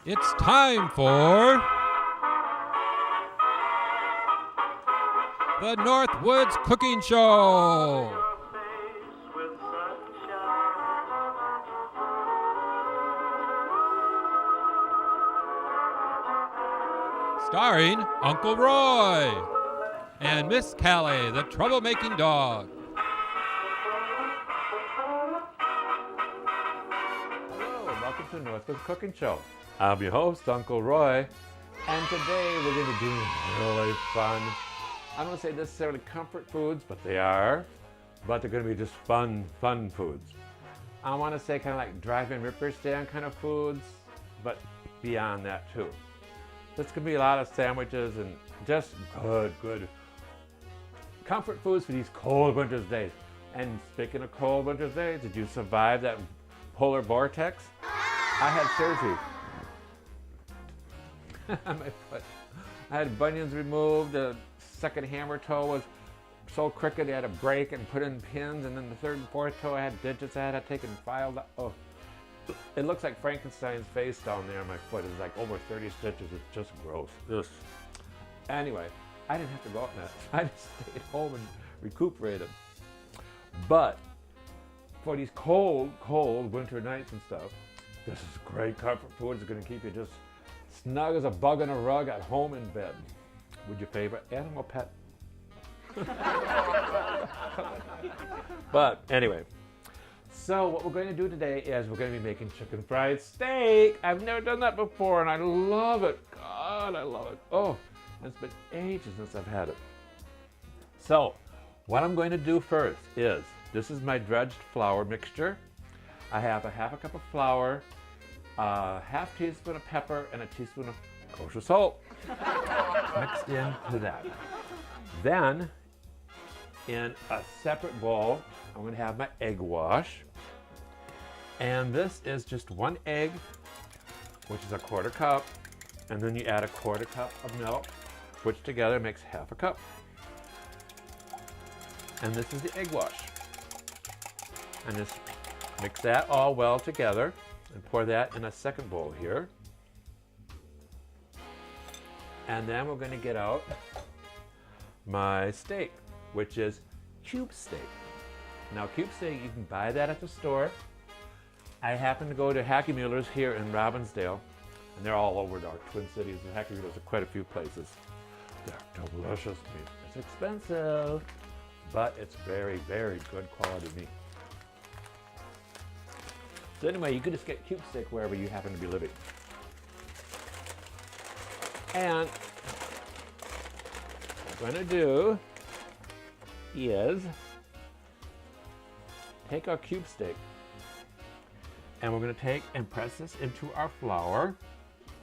It's time for the Northwoods Cooking Show. Starring Uncle Roy and Miss Callie, the troublemaking dog. Hello, and welcome to Northwoods Cooking Show. I'm your host, Uncle Roy, and today we're going to do really fun, I don't want to say necessarily comfort foods, but they are, but they're going to be just fun foods. I want to say kind of like drive-in ripper stand kind of foods, but beyond that too. There's going to be a lot of sandwiches and just good comfort foods for these cold winter days. And speaking of cold winter days, did you survive that polar vortex? I had surgery on my foot. I had bunions removed, the second hammer toe was so crooked they had to break and put in pins, and then the third and fourth toe I had digits I had to take and filed up. Oh, it looks like Frankenstein's face down there on my foot. It's like over 30 stitches. It's just gross. Ugh. Anyway, I didn't have to go out in that. I just stayed home and recuperated. But for these cold winter nights and stuff, this is great comfort food. It's going to keep you just snug as a bug in a rug at home in bed with your favorite animal pet. But anyway, so what we're going to do today is we're going to be making chicken fried steak. I've never done that before and I love it. God, I love it. Oh, it's been ages since I've had it. So what I'm going to do first is, this is my dredged flour mixture. I have a half a cup of flour, a half teaspoon of pepper, and a teaspoon of kosher salt mixed into that. Then, in a separate bowl, I'm going to have my egg wash. And this is just 1 egg, which is a 1/4 cup. And then you add a 1/4 cup of milk, which together makes half a cup. And this is the egg wash. And just mix that all well together and pour that in a second bowl here. And then we're going to get out my steak, which is cube steak. Now, cube steak, you can buy that at the store. I happen to go to Hacky Muller's here in Robbinsdale, and they're all over our Twin Cities. And Hacky Muller's are quite a few places. They're delicious meat. It's expensive, but it's very good quality meat. So anyway, you can just get cube steak wherever you happen to be living. And what I'm going to do is take our cube steak and we're going to take and press this into our flour,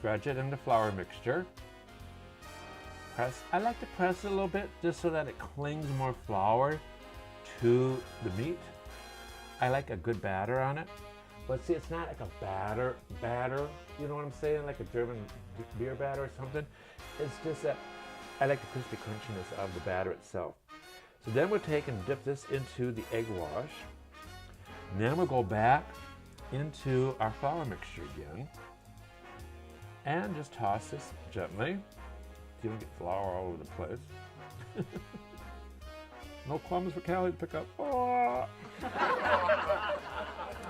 dredge it in the flour mixture. I like to press it a little bit just so that it clings more flour to the meat. I like a good batter on it. But see, it's not like a batter, you know what I'm saying? Like a German beer batter or something. It's just that I like the crispy crunchiness of the batter itself. So then we'll take and dip this into the egg wash. And then we'll go back into our flour mixture again. And just toss this gently. So you don't get flour all over the place. No crumbs for Callie to pick up. Oh.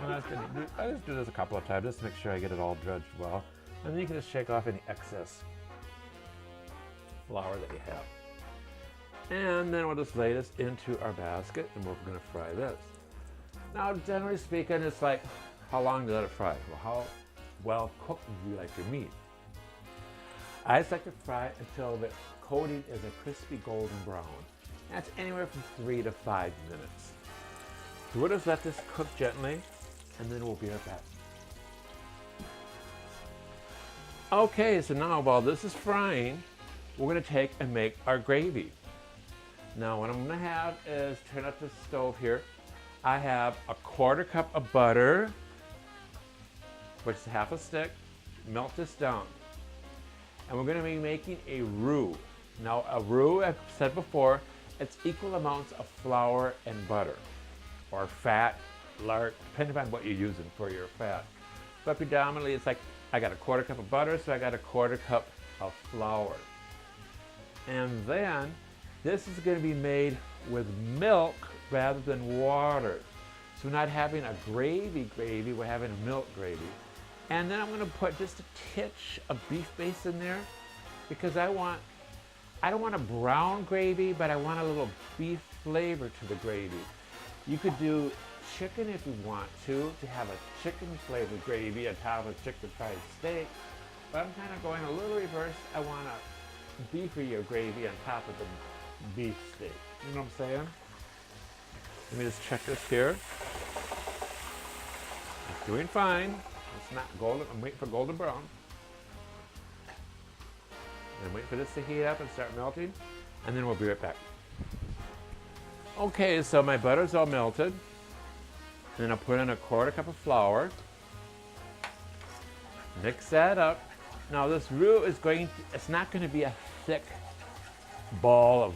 I just do this a couple of times just to make sure I get it all dredged well. And then you can just shake off any excess flour that you have. And then we'll just lay this into our basket and we're going to fry this. Now, generally speaking, it's like, how long do you let it fry? Well, how well cooked do you like your meat? I just like to fry it until the coating is a crispy golden brown. That's anywhere from 3 to 5 minutes. So we'll just let this cook gently, and then we'll be right back. Okay, so now while this is frying, we're going to take and make our gravy. Now what I'm going to have is turn up the stove here. I have a 1/4 cup of butter, which is half a stick. Melt this down. And we're going to be making a roux. Now a roux, I've said before, it's equal amounts of flour and butter, or fat, lard, depending on what you're using for your fat. But predominantly it's like I got a 1/4 cup of butter, so I got a 1/4 cup of flour. And then this is going to be made with milk rather than water. So we're not having a gravy, we're having a milk gravy. And then I'm going to put just a titch of beef base in there because I don't want a brown gravy, but I want a little beef flavor to the gravy. You could do chicken if you want to have a chicken flavored gravy on top of chicken fried steak. But I'm kind of going a little reverse. I want a beefier gravy on top of the beef steak. You know what I'm saying? Let me just check this here. It's doing fine. It's not golden. I'm waiting for golden brown. And wait for this to heat up and start melting. And then we'll be right back. Okay, so my butter's all melted. And then I'll put in a 1/4 cup of flour. Mix that up. Now this roux is it's not going to be a thick ball of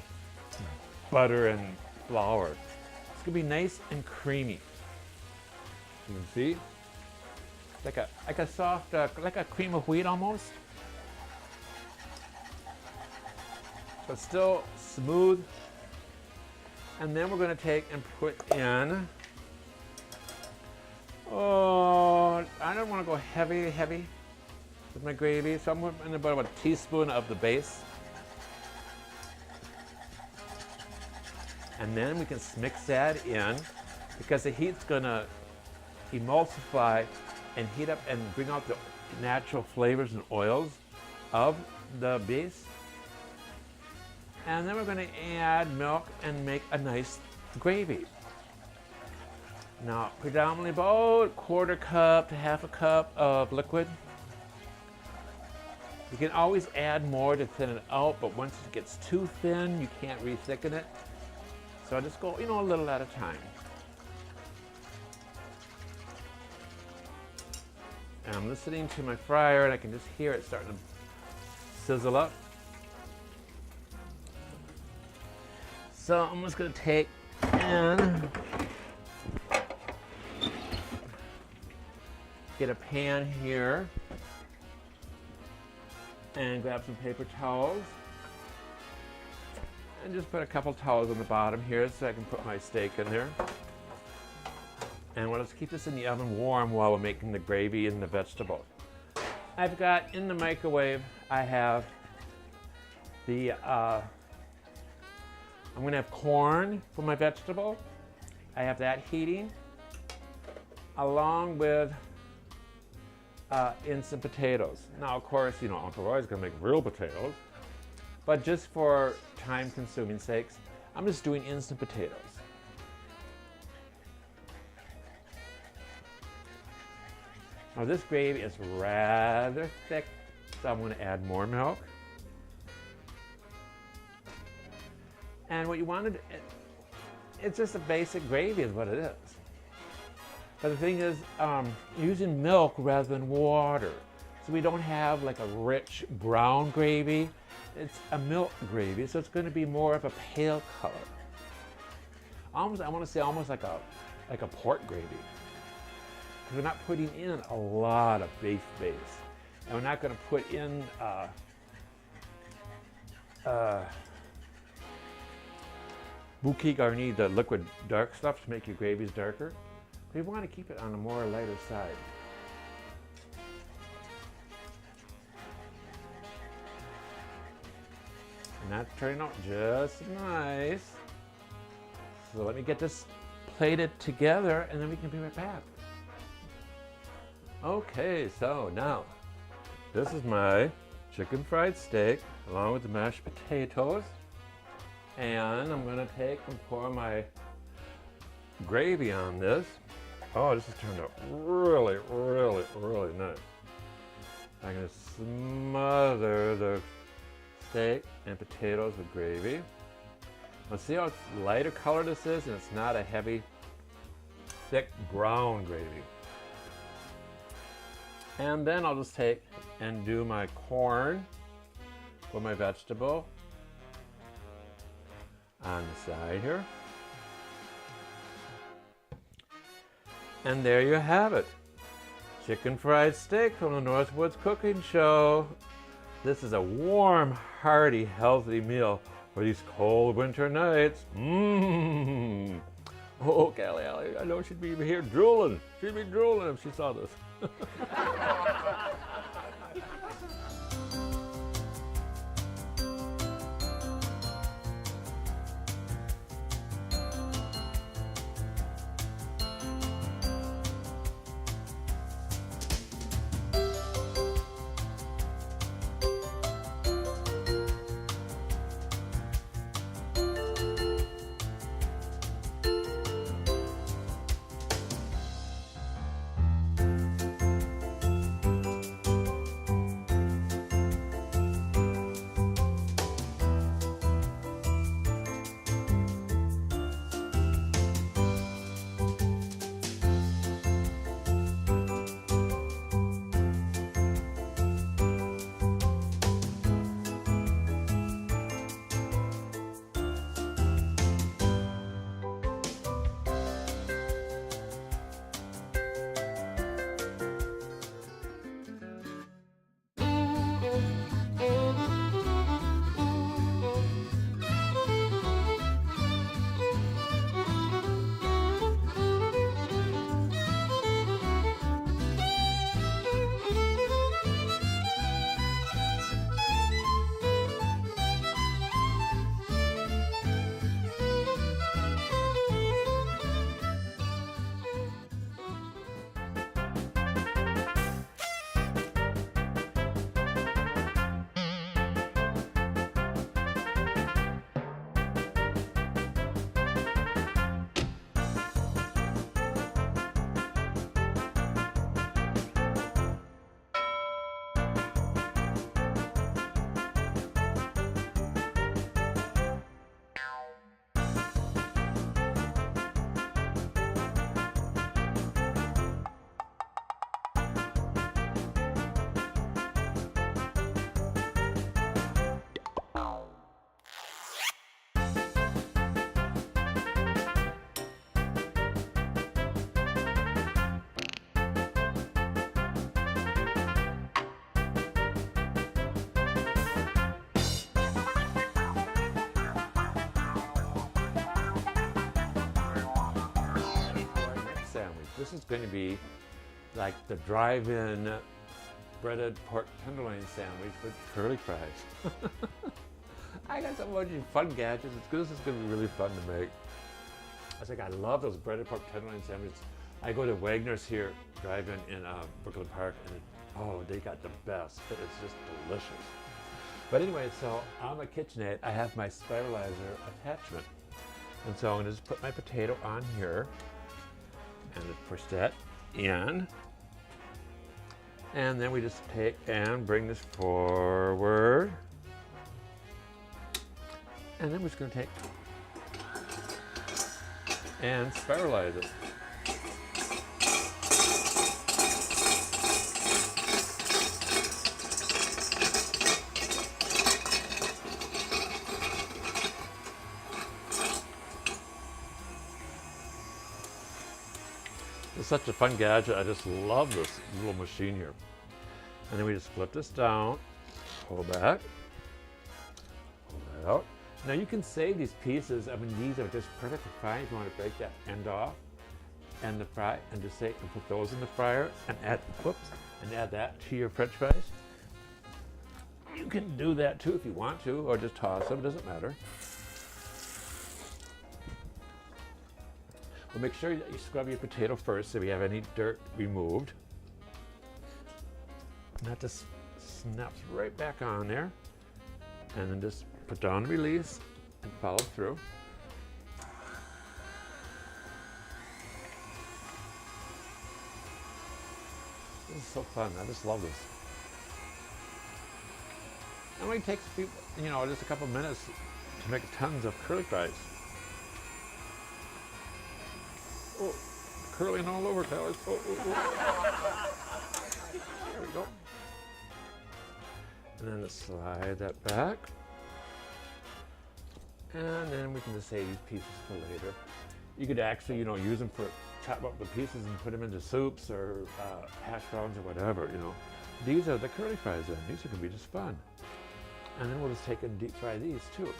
butter and flour. It's going to be nice and creamy. You can see? Like a soft, like a cream of wheat almost. But still smooth. And then we're going to take and put in, I don't want to go heavy with my gravy, so I'm going to put in about a teaspoon of the base. And then we can mix that in because the heat's going to emulsify and heat up and bring out the natural flavors and oils of the base. And then we're going to add milk and make a nice gravy. Now, predominantly about 1/4 cup to 1/2 cup of liquid. You can always add more to thin it out, but once it gets too thin, you can't re-thicken it. So I just go, a little at a time. And I'm listening to my fryer, and I can just hear it starting to sizzle up. So I'm just going to take and get a pan here and grab some paper towels and just put a couple towels on the bottom here so I can put my steak in there. And we'll just keep this in the oven warm while we're making the gravy and the vegetable. I've got in the microwave, I have the I'm going to have corn for my vegetable. I have that heating along with instant potatoes. Now, of course, Uncle Roy's going to make real potatoes, but just for time-consuming sakes, I'm just doing instant potatoes. Now, this gravy is rather thick, so I'm going to add more milk. And what you wanted, it's just a basic gravy is what it is. But the thing is, using milk rather than water. So we don't have like a rich brown gravy. It's a milk gravy, so it's going to be more of a pale color. Almost, I want to say almost like a pork gravy. Because we're not putting in a lot of beef base. And we're not going to put in bouquet garni, the liquid dark stuff to make your gravies darker. But you want to keep it on a more lighter side. And that's turning out just nice. So let me get this plated together and then we can be right back. Okay, so now this is my chicken fried steak along with the mashed potatoes. And I'm going to take and pour my gravy on this. Oh, this has turned out really, really, really nice. I'm going to smother the steak and potatoes with gravy. Let's see how lighter color this is, and it's not a heavy, thick brown gravy. And then I'll just take and do my corn for my vegetable on the side here. And there you have it. Chicken fried steak from the Northwoods cooking show. This is a warm, hearty, healthy meal for these cold winter nights. Mmm. Oh, Callie, I know she'd be here drooling. She'd be drooling if she saw this. This is going to be like the drive-in breaded pork tenderloin sandwich with curly fries. I got so much fun gadgets. This is going to be really fun to make. I was like, I love those breaded pork tenderloin sandwiches. I go to Wagner's here, drive-in in Brooklyn Park, and they got the best. It is just delicious. But anyway, so on my KitchenAid, I have my spiralizer attachment. And so I'm going to just put my potato on here. And just push that in. And then we just take and bring this forward. And then we're just going to take and spiralize it. It's such a fun gadget. I just love this little machine here. And then we just flip this down, pull back, pull that out. Now you can save these pieces. I mean, these are just perfectly fine if you want to break that end off and the fry and just say and put those in the fryer and add that to your French fries. You can do that too if you want to, or just toss them. It doesn't matter. Well, make sure that you scrub your potato first so we have any dirt removed. And that just snaps right back on there. And then just put down the release and follow through. This is so fun. I just love this. It only takes a few, just a couple minutes to make tons of curly fries. Oh, curling all over, Tyler. Oh. There we go. And then just slide that back. And then we can just save these pieces for later. You could actually, use them for chop up the pieces and put them into soups or hash browns or whatever, you know. These are the curly fries then. These are gonna be just fun. And then we'll just take and deep fry these too.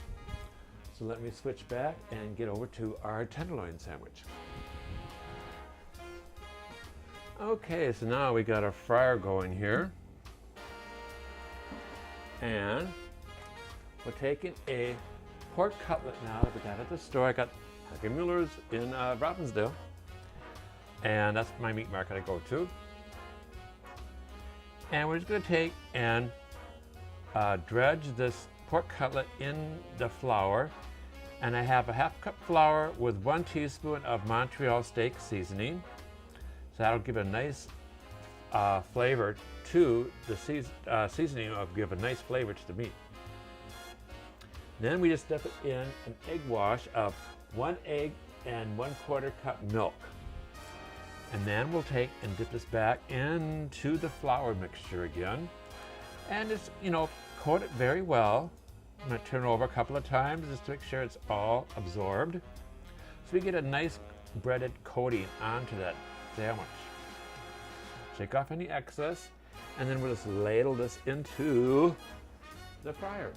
So let me switch back and get over to our tenderloin sandwich. Okay, so now we got our fryer going here. And we're taking a pork cutlet now that we got at the store. I got Happy Muller's in Robbinsdale. And that's my meat market I go to. And we're just gonna take and dredge this pork cutlet in the flour. And I have a half cup flour with 1 teaspoon of Montreal steak seasoning. So that'll give a nice flavor to the seasoning, will give a nice flavor to the meat. Then we just dip it in an egg wash of 1 egg and 1/4 cup milk. And then we'll take and dip this back into the flour mixture again. And just, you know, coat it very well. I'm gonna turn it over a couple of times just to make sure it's all absorbed. So we get a nice breaded coating onto that sandwich. Shake off any excess, and then we'll just ladle this into the fryer.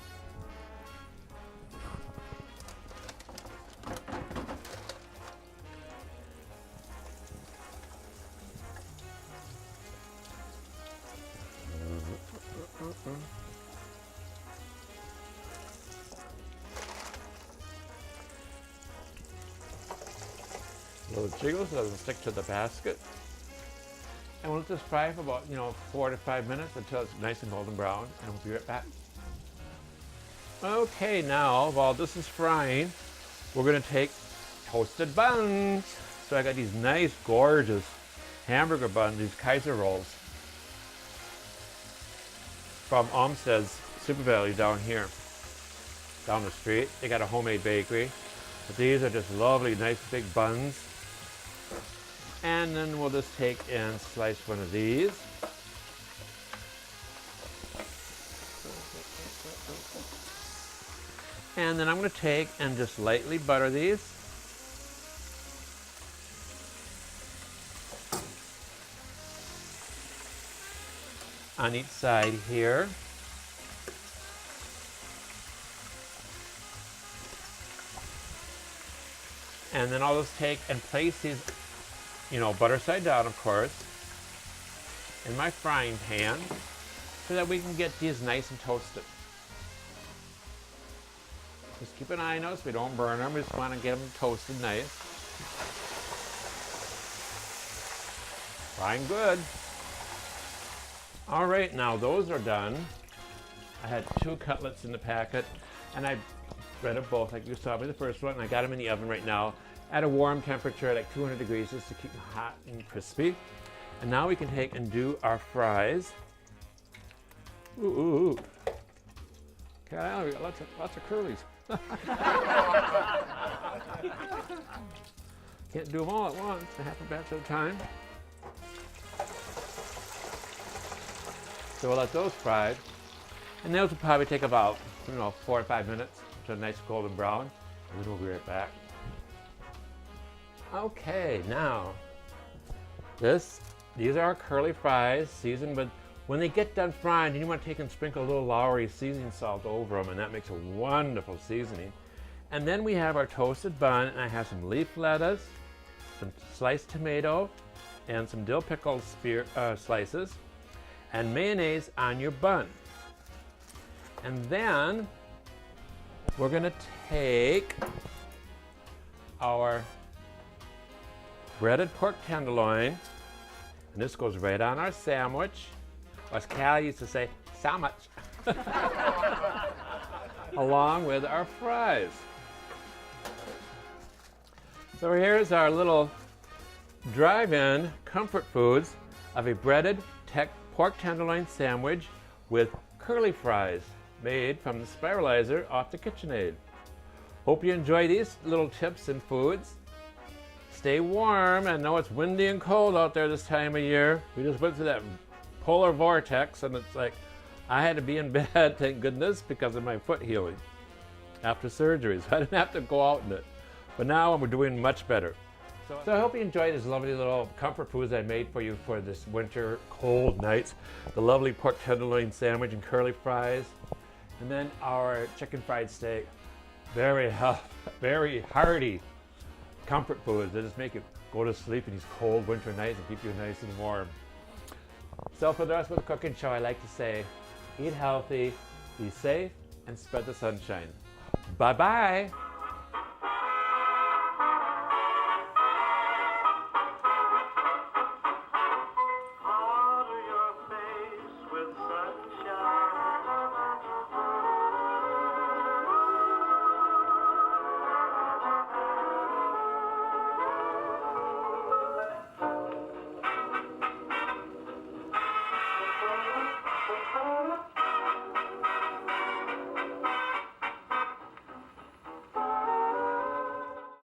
Little jiggles so it doesn't stick to the basket. And we'll let this fry for about, 4 to 5 minutes until it's nice and golden brown, and we'll be right back. Okay, now while this is frying, we're gonna take toasted buns. So I got these nice, gorgeous hamburger buns, these Kaiser rolls from Olmsted's Super Value down here, down the street. They got a homemade bakery. But these are just lovely, nice big buns. And then we'll just take and slice one of these. And then I'm going to take and just lightly butter these. On each side here. And then I'll just take and place these, butter side down, of course, in my frying pan so that we can get these nice and toasted. Just keep an eye on those, we don't burn them, we just want to get them toasted nice. Frying good. All right, now those are done. I had 2 cutlets in the packet, and I breaded both like you saw me the first one, and I got them in the oven right now at a warm temperature at like 200 degrees just to keep them hot and crispy. And now we can take and do our fries. Ooh, ooh, ooh. Okay, we got lots of curlies. Can't do them all at once, a half a batch at a time. So we'll let those fry. And those will probably take about 4 or 5 minutes to a nice golden brown. And then we'll be right back. Okay, now these are our curly fries seasoned with, when they get done frying, you want to take and sprinkle a little Lowry seasoning salt over them, and that makes a wonderful seasoning. And then we have our toasted bun, and I have some leaf lettuce, some sliced tomato, and some dill pickle slices, and mayonnaise on your bun. And then we're gonna take our breaded pork tenderloin, and this goes right on our sandwich. Or as Callie used to say, sandwich. Along with our fries. So here's our little drive-in comfort foods of a breaded pork tenderloin sandwich with curly fries made from the spiralizer off the KitchenAid. Hope you enjoy these little tips and foods. Stay warm. I know it's windy and cold out there this time of year. We just went through that polar vortex, and it's like I had to be in bed, thank goodness, because of my foot healing after surgery, so I didn't have to go out in it. But now we're doing much better. So I hope you enjoyed these lovely little comfort foods I made for you for this winter cold nights. The lovely pork tenderloin sandwich and curly fries. And then our chicken fried steak. Very hearty comfort foods that just make you go to sleep in these cold winter nights and keep you nice and warm. So for the rest of the cooking show, I like to say, eat healthy, be safe, and spread the sunshine. Bye-bye.